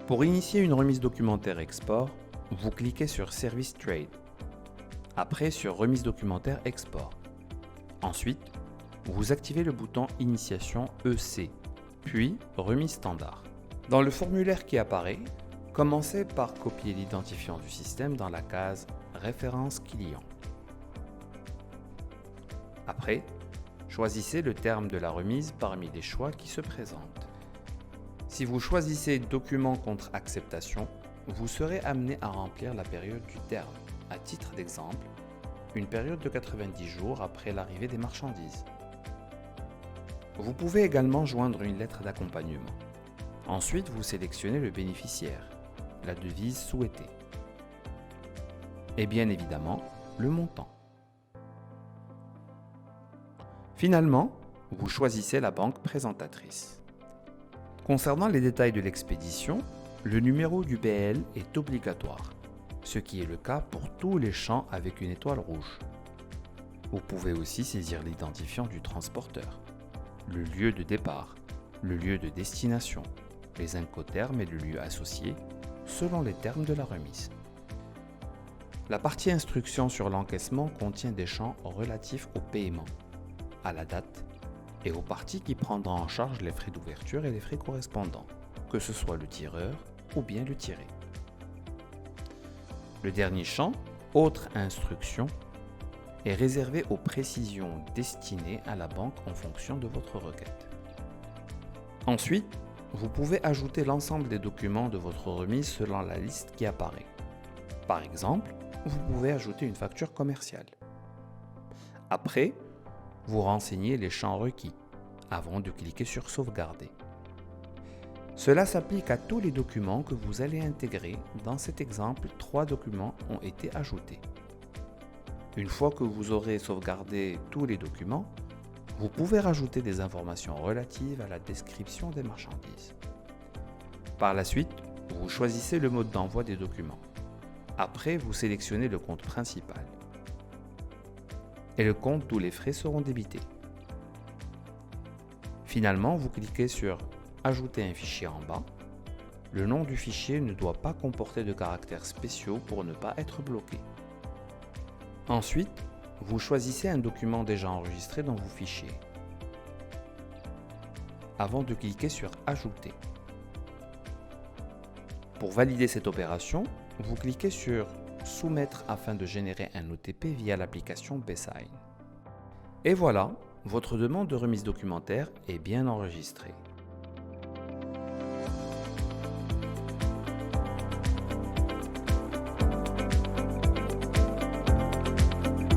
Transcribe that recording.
Pour initier une remise documentaire export, vous cliquez sur Service Trade, après sur Remise documentaire export. Ensuite, vous activez le bouton Initiation EC, puis Remise standard. Dans le formulaire qui apparaît, commencez par copier l'identifiant du système dans la case Référence client. Après, choisissez le terme de la remise parmi les choix qui se présentent. Si vous choisissez Document contre acceptation, vous serez amené à remplir la période du terme. À titre d'exemple, une période de 90 jours après l'arrivée des marchandises. Vous pouvez également joindre une lettre d'accompagnement. Ensuite, vous sélectionnez le bénéficiaire, la devise souhaitée et bien évidemment le montant. Finalement, vous choisissez la banque présentatrice. Concernant les détails de l'expédition, le numéro du BL est obligatoire, ce qui est le cas pour tous les champs avec une étoile rouge. Vous pouvez aussi saisir l'identifiant du transporteur, le lieu de départ, le lieu de destination, les incoterms et le lieu associé, selon les termes de la remise. La partie instruction sur l'encaissement contient des champs relatifs au paiement, à la date et aux parties qui prendront en charge les frais d'ouverture et les frais correspondants, que ce soit le tireur ou bien le tiré. Le dernier champ, Autres instructions, est réservé aux précisions destinées à la banque en fonction de votre requête. Ensuite, vous pouvez ajouter l'ensemble des documents de votre remise selon la liste qui apparaît. Par exemple, vous pouvez ajouter une facture commerciale. Après, vous renseignez les champs requis avant de cliquer sur Sauvegarder. Cela s'applique à tous les documents que vous allez intégrer. Dans cet exemple, 3 documents ont été ajoutés. Une fois que vous aurez sauvegardé tous les documents, vous pouvez rajouter des informations relatives à la description des marchandises. Par la suite, vous choisissez le mode d'envoi des documents. Après, vous sélectionnez le compte principal et le compte où les frais seront débités. Finalement, vous cliquez sur Ajouter un fichier en bas. Le nom du fichier ne doit pas comporter de caractères spéciaux pour ne pas être bloqué. Ensuite, vous choisissez un document déjà enregistré dans vos fichiers avant de cliquer sur Ajouter. Pour valider cette opération, vous cliquez sur Soumettre afin de générer un OTP via l'application BSign. Et voilà, votre demande de remise documentaire est bien enregistrée.